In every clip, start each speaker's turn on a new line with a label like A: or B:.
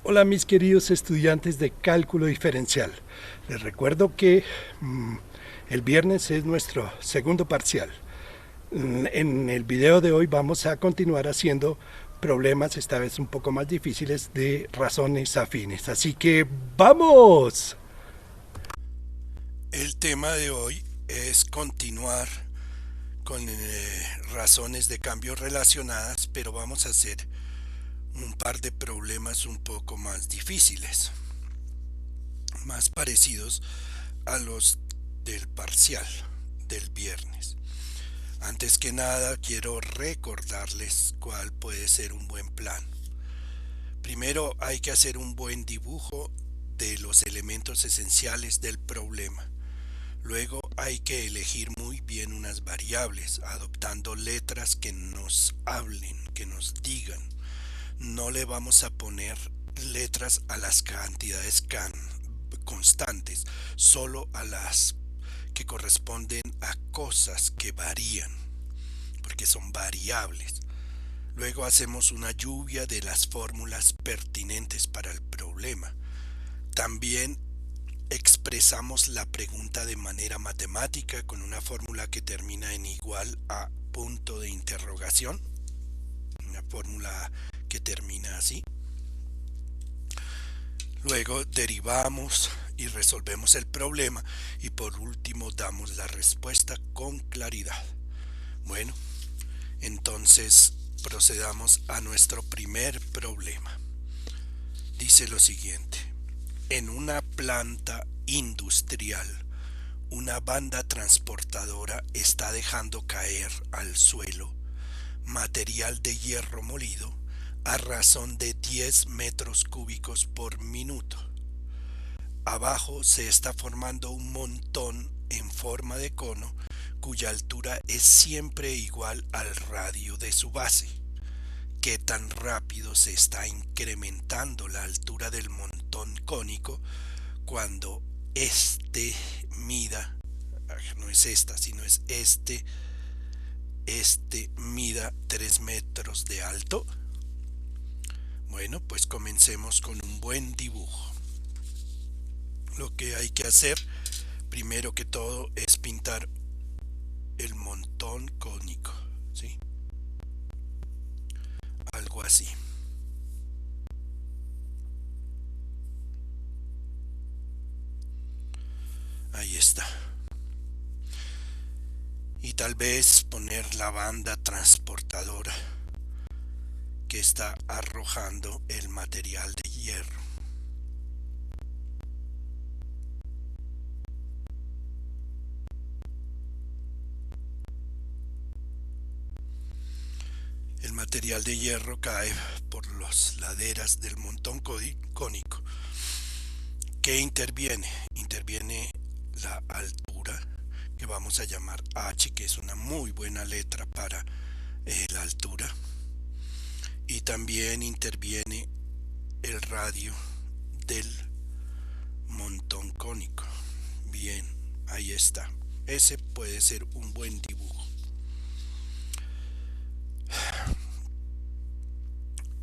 A: Hola mis queridos estudiantes de cálculo diferencial. Les recuerdo que el viernes es nuestro segundo parcial. En el video de hoy vamos a continuar haciendo problemas, esta vez un poco más difíciles, de razones afines. Así que ¡vamos!
B: El tema de hoy es continuar con razones de cambio relacionadas, pero vamos a hacer un par de problemas un poco más difíciles, más parecidos a los del parcial del viernes. Antes que nada, quiero recordarles cuál puede ser un buen plan. Primero hay que hacer un buen dibujo de los elementos esenciales del problema. Luego hay que elegir muy bien unas variables, adoptando letras que nos hablen, que nos digan. No le vamos a poner letras a las cantidades constantes, solo a las que corresponden a cosas que varían, porque son variables. Luego hacemos una lluvia de las fórmulas pertinentes para el problema. También expresamos la pregunta de manera matemática con una fórmula que termina en igual a punto de interrogación, una fórmula que termina así. Luego derivamos y resolvemos el problema y por último damos la respuesta con claridad. Bueno, entonces procedamos a nuestro primer problema. Dice lo siguiente: en una planta industrial, una banda transportadora está dejando caer al suelo material de hierro molido a razón de 10 metros cúbicos por minuto. Abajo se está formando un montón en forma de cono cuya altura es siempre igual al radio de su base. ¿Qué tan rápido se está incrementando la altura del montón cónico cuando este mida, no es esta, sino es este mida 3 metros de alto? Bueno, pues comencemos con un buen dibujo. Lo que hay que hacer, primero que todo, es pintar el montón cónico, ¿sí? Algo así. Ahí está. Y tal vez poner la banda transportadora que está arrojando el material de hierro. El material de hierro cae por las laderas del montón cónico. ¿Qué interviene? Interviene la altura, que vamos a llamar H, que es una muy buena letra para la altura. Y también interviene el radio del montón cónico. Bien, ahí está. Ese puede ser un buen dibujo.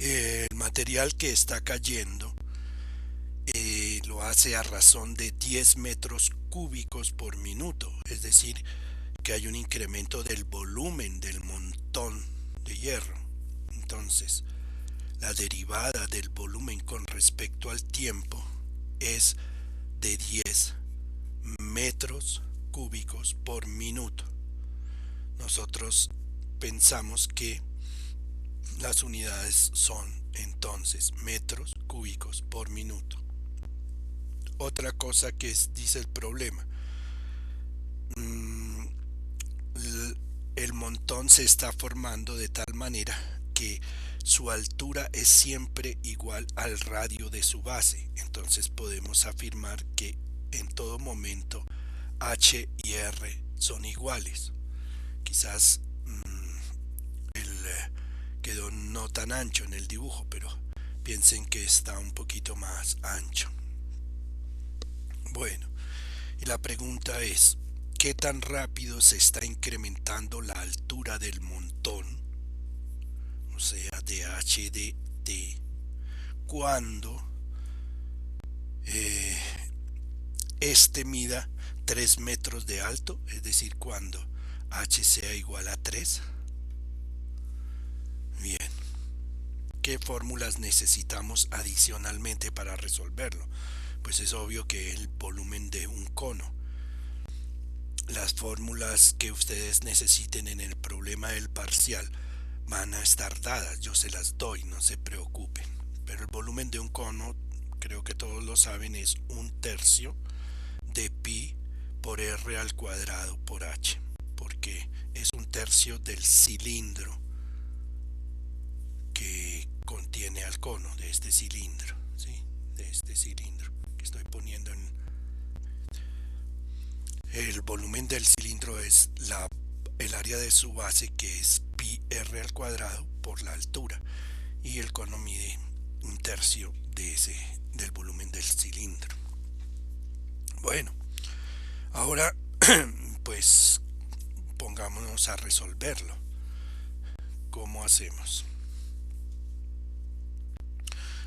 B: El material que está cayendo lo hace a razón de 10 metros cúbicos por minuto, es decir, que hay un incremento del volumen del montón de hierro. Entonces, la derivada del volumen con respecto al tiempo es de 10 metros cúbicos por minuto. Nosotros pensamos que las unidades son entonces metros cúbicos por minuto. Otra cosa que dice el problema: mm, el montón se está formando de tal manera que su altura es siempre igual al radio de su base. Entonces podemos afirmar que en todo momento H y R son iguales. Quizás quedó no tan ancho en el dibujo, pero piensen que está un poquito más ancho. Bueno, y la pregunta es: ¿qué tan rápido se está incrementando la altura del montón, o sea, de H de T, cuando eh, este mida 3 metros de alto, es decir, cuando h sea igual a 3. Bien, ¿qué fórmulas necesitamos adicionalmente para resolverlo? Pues es obvio que el volumen de un cono. Las fórmulas que ustedes necesiten en el problema del parcial van a estar dadas, yo se las doy, no se preocupen. Pero el volumen de un cono, creo que todos lo saben, es 1/3 de pi por r al cuadrado por h, porque es 1/3 del cilindro que contiene al cono, de este cilindro, ¿sí? De este cilindro que estoy poniendo en... El volumen del cilindro es el área de su base, que es pi r al cuadrado por la altura, y el cono mide 1/3 del volumen del cilindro. Bueno, ahora pues pongámonos a resolverlo. ¿Cómo hacemos?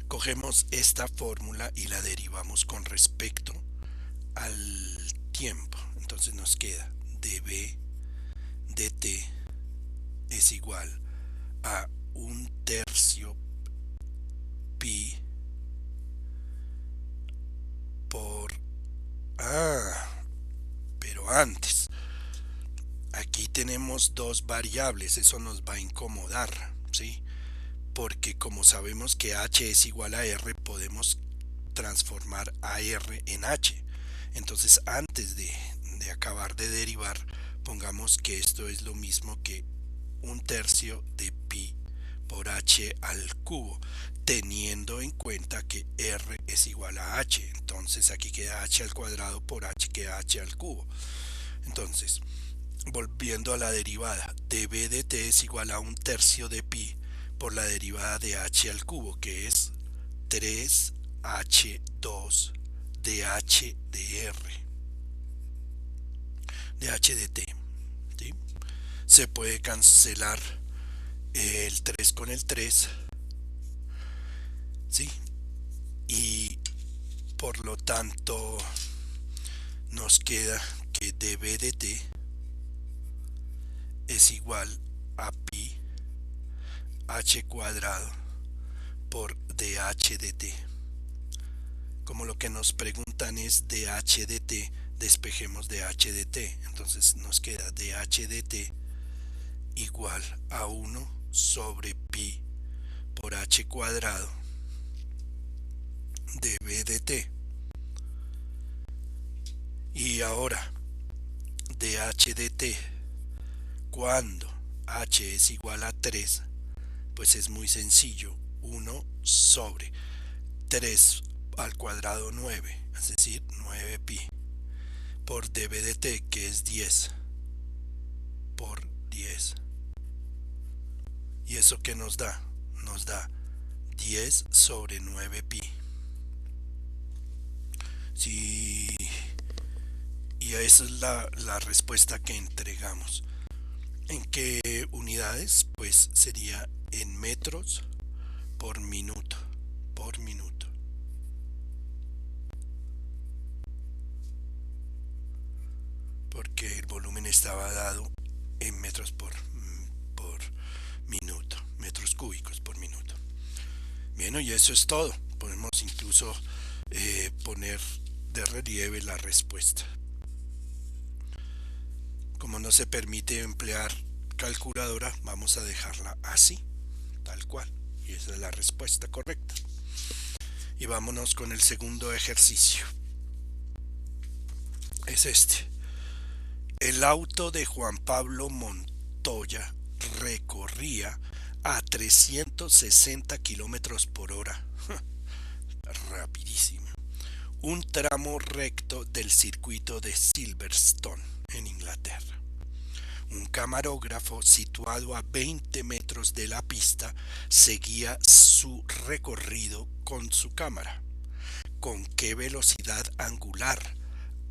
B: Cogemos esta fórmula y la derivamos con respecto al tiempo. Entonces nos queda dB dt es igual a 1/3 pi por... pero antes, aquí tenemos dos variables, eso nos va a incomodar, ¿sí? Porque como sabemos que h es igual a r, podemos transformar a r en h. Entonces, antes de acabar de derivar, pongamos que esto es lo mismo que 1/3 de pi por h al cubo, teniendo en cuenta que r es igual a h. Entonces aquí queda h al cuadrado por h, queda h al cubo. Entonces, volviendo a la derivada, dB dt es igual a 1/3 de pi por la derivada de h al cubo, que es 3h2 de h de r, de h de t, ¿sí? Se puede cancelar el 3 con el 3, ¿sí? Y por lo tanto nos queda que dB dt es igual a pi h cuadrado por dh dt. Como lo que nos preguntan es dh dt, despejemos dh dt. Entonces nos queda dh dt igual a 1 sobre pi por h cuadrado dB dt. Y ahora dh dt cuando h es igual a 3, pues es muy sencillo, 1 sobre 3 al cuadrado 9, es decir, 9 pi por dB dt, que es 10 por 10. ¿Y eso qué nos da? Nos da 10 sobre 9 pi. Sí, y esa es la respuesta que entregamos. ¿En qué unidades? Pues sería en metros por minuto, por minuto. Porque el volumen estaba dado en metros por minuto, metros cúbicos por minuto. Bien, y eso es todo. Podemos incluso poner de relieve la respuesta. Como no se permite emplear calculadora, vamos a dejarla así, tal cual. Y esa es la respuesta correcta. Y vámonos con el segundo ejercicio. Es este. El auto de Juan Pablo Montoya recorría a 360 kilómetros por hora. Rapidísimo. Un tramo recto del circuito de Silverstone, en Inglaterra. Un camarógrafo situado a 20 metros de la pista seguía su recorrido con su cámara. ¿Con qué velocidad angular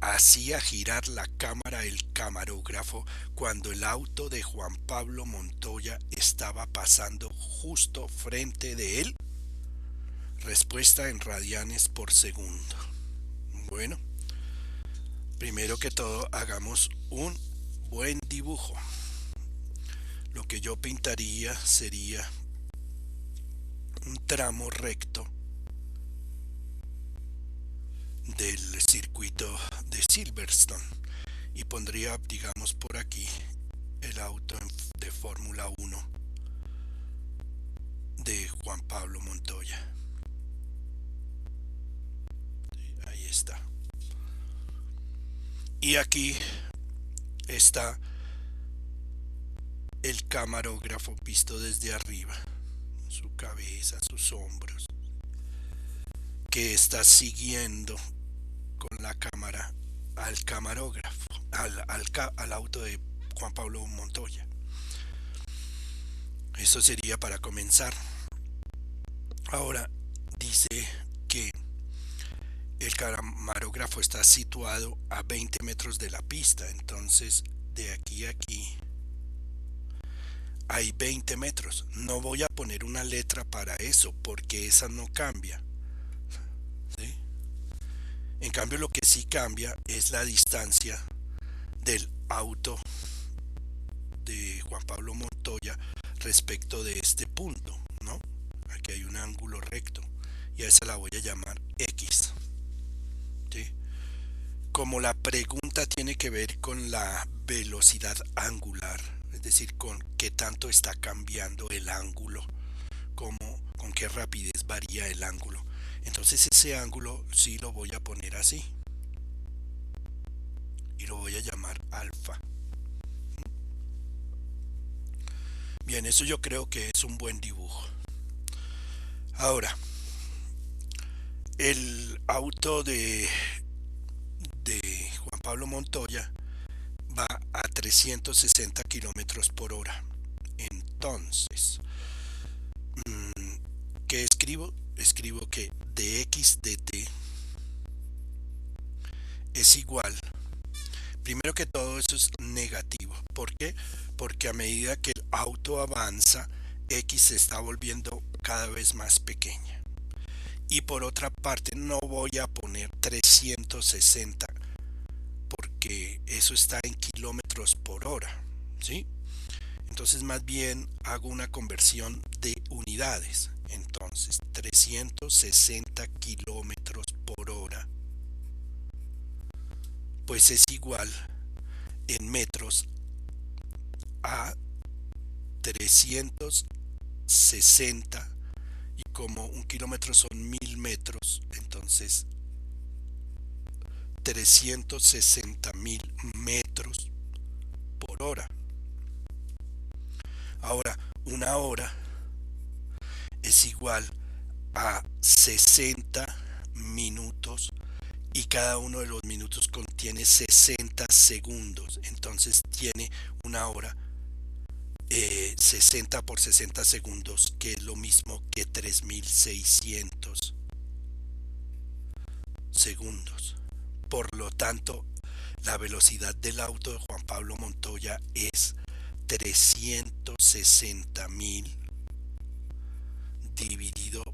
B: hacía girar la cámara el camarógrafo cuando el auto de Juan Pablo Montoya estaba pasando justo frente de él? Respuesta en radianes por segundo. Bueno, primero que todo hagamos un buen dibujo. Lo que yo pintaría sería un tramo recto del circuito de Silverstone y pondría, digamos, por aquí el auto de Fórmula 1 de Juan Pablo Montoya. Ahí está. Y aquí está el camarógrafo visto desde arriba, su cabeza, sus hombros, que está siguiendo con la cámara al camarógrafo, al auto de Juan Pablo Montoya. Eso sería para comenzar. Ahora dice que el camarógrafo está situado a 20 metros de la pista, entonces de aquí a aquí hay 20 metros. No voy a poner una letra para eso porque esa no cambia, ¿sí? En cambio lo que sí cambia es la distancia del auto de Juan Pablo Montoya respecto de este punto, ¿no? Aquí hay un ángulo recto y a esa la voy a llamar X, ¿sí? Como la pregunta tiene que ver con la velocidad angular, es decir, con qué tanto está cambiando el ángulo, como con qué rapidez varía el ángulo. Entonces ese ángulo sí lo voy a poner así y lo voy a llamar alfa. Bien, eso yo creo que es un buen dibujo. Ahora, el auto de Juan Pablo Montoya va a 360 kilómetros por hora. Entonces, ¿qué escribo? Escribo que dx dt es igual. Primero que todo, eso es negativo. ¿Por qué? Porque a medida que el auto avanza, x se está volviendo cada vez más pequeña. Y por otra parte, no voy a poner 360 porque eso está en kilómetros por hora, ¿sí? Entonces más bien hago una conversión de unidades. Entonces 360 kilómetros por hora pues es igual en metros a 360, y como un kilómetro son 1000 metros, entonces 360.000 metros por hora. Ahora, una hora es igual a 60 minutos y cada uno de los minutos contiene 60 segundos. Entonces tiene una hora 60 por 60 segundos, que es lo mismo que 3600 segundos. Por lo tanto, la velocidad del auto de Juan Pablo Montoya es 360.000 dividido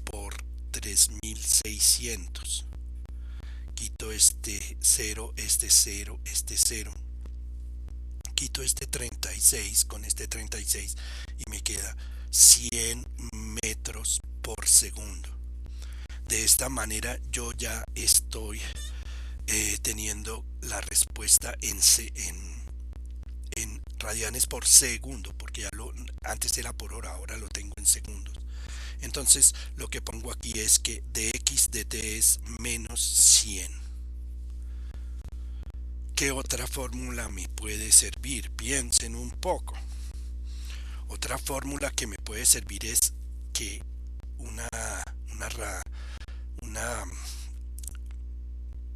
B: por 3600. Quito este 0, este 0, este 0. Quito este 36 con este 36 y me queda 100 metros por segundo. De esta manera yo ya estoy teniendo la respuesta en radianes por segundo, porque antes era por hora, ahora lo tengo en segundos. Entonces lo que pongo aquí es que dx dt es menos 100. ¿Qué otra fórmula me puede servir? Piensen un poco. Otra fórmula que me puede servir es que una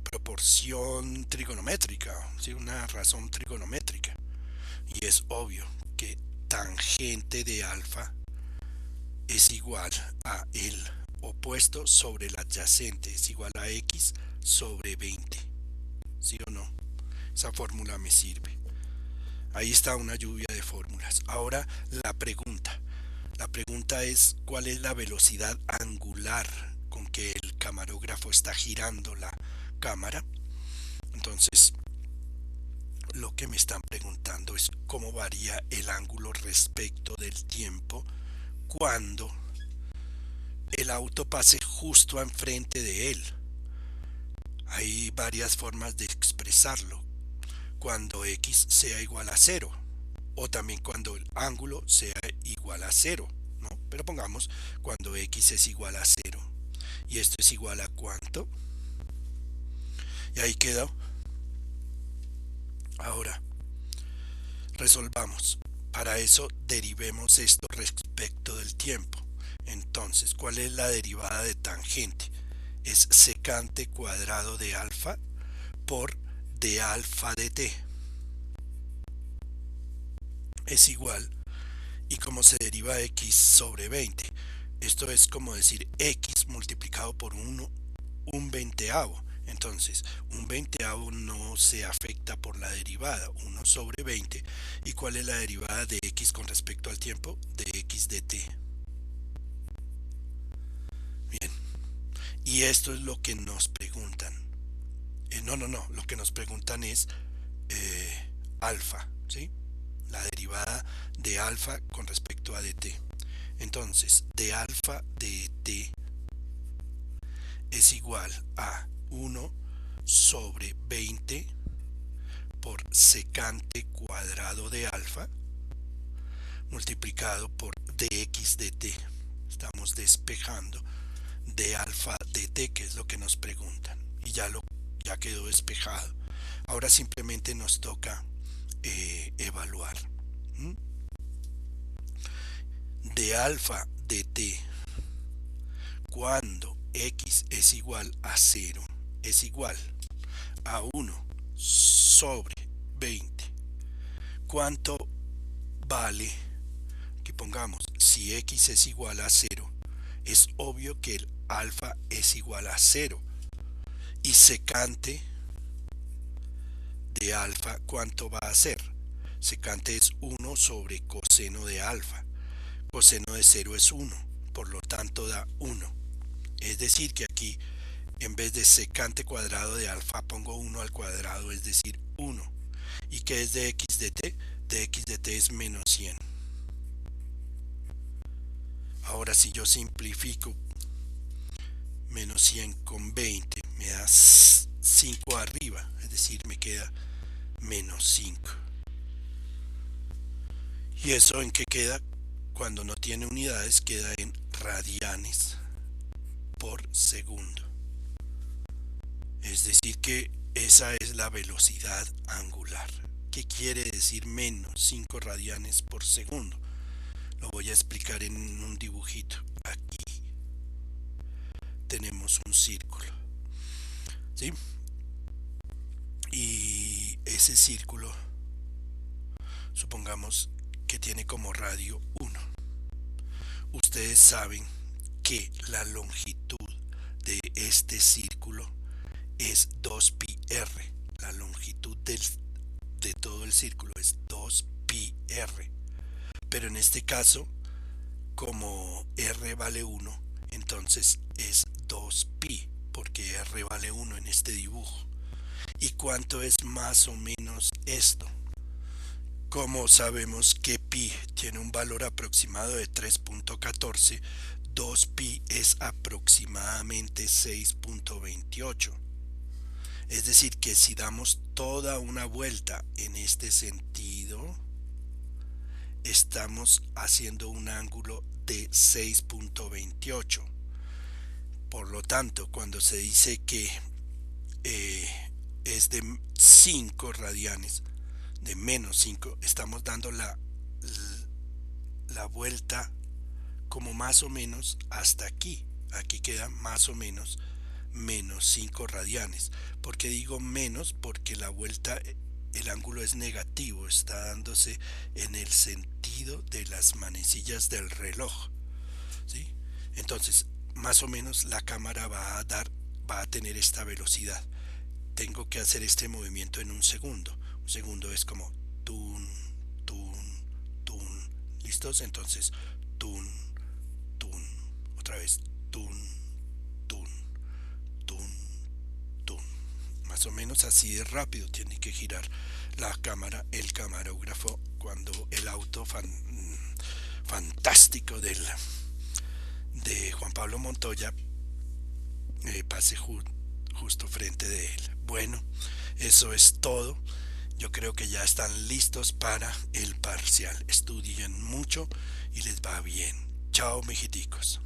B: proporción trigonométrica, ¿sí? Una razón trigonométrica. Y es obvio que tangente de alfa es igual a el opuesto sobre el adyacente, es igual a x sobre 20. ¿Sí o no? Esa fórmula me sirve. Ahí está una lluvia de fórmulas. Ahora la pregunta. La pregunta es ¿cuál es la velocidad angular con que el camarógrafo está girando cámara. Entonces, lo que me están preguntando es cómo varía el ángulo respecto del tiempo cuando el auto pase justo enfrente de él. Hay varias formas de expresarlo. Cuando x sea igual a cero, o también cuando el ángulo sea igual a cero, ¿no? Pero pongamos cuando x es igual a cero. ¿Y esto es igual a cuánto? Y ahí quedó. Ahora, resolvamos. Para eso derivemos esto respecto del tiempo. Entonces, ¿cuál es la derivada de tangente? Es secante cuadrado de alfa por de alfa de t. Es igual, y como se deriva x sobre 20, esto es como decir x multiplicado por 1, un veinteavo. Entonces, un veinteavo no se afecta por la derivada, 1 sobre 20. ¿Y cuál es la derivada de x con respecto al tiempo? De x de t. Bien, y esto es lo que nos preguntan. No, lo que nos preguntan es alfa, ¿sí? La derivada de alfa con respecto a dt. Entonces, de alfa de t es igual a 1 sobre 20 por secante cuadrado de alfa multiplicado por dx de t. Estamos despejando de alfa de t, que es lo que nos preguntan. Y ya quedó despejado. Ahora simplemente nos toca evaluar. ¿Mm? De alfa de t cuando x es igual a 0 es igual a 1 sobre 20. ¿Cuánto vale? Que pongamos, si x es igual a 0, es obvio que el alfa es igual a 0. Y secante de alfa, ¿cuánto va a ser? Secante es 1 sobre coseno de alfa. Coseno de 0 es 1, por lo tanto da 1. Es decir que aquí, en vez de secante cuadrado de alfa, pongo 1 al cuadrado, es decir, 1. ¿Y qué es de x de t? De x de t es menos 100. Ahora, si yo simplifico menos 100 con 20, me da 5 arriba, es decir, me queda menos 5. ¿Y eso en qué queda? Cuando no tiene unidades, queda en radianes por segundo. Es decir que esa es la velocidad angular. ¿Qué quiere decir menos 5 radianes por segundo? Lo voy a explicar en un dibujito. Aquí tenemos un círculo, ¿sí? Y ese círculo, supongamos que tiene como radio 1. Ustedes saben que la longitud de este círculo es 2πr. La longitud de todo el círculo es 2πr. Pero en este caso, como r vale 1, entonces es 2pi, porque r vale 1 en este dibujo. ¿Y cuánto es más o menos esto? Como sabemos que pi tiene un valor aproximado de 3.14, 2pi es aproximadamente 6.28. Es decir, que si damos toda una vuelta en este sentido, estamos haciendo un ángulo de 6.28. Por lo tanto, cuando se dice que es de 5 radianes, de menos 5, estamos dando la vuelta como más o menos hasta aquí. Aquí queda más o menos menos 5 radianes. ¿Por qué digo menos? Porque la vuelta, el ángulo es negativo, está dándose en el sentido de las manecillas del reloj, ¿sí? Entonces, más o menos la cámara va a tener esta velocidad. Tengo que hacer este movimiento en un segundo. Un segundo es como tun, tun, tun. ¿Listos? Entonces, tun, tun. Otra vez, tun, tun, tun, tun. más o menos así de rápido tiene que girar la cámara, el camarógrafo, cuando el auto fantástico de Juan Pablo Montoya pase justo frente de él. Bueno, eso es todo. Yo creo que ya están listos para el parcial. Estudien mucho y les va bien. Chao, mijiticos.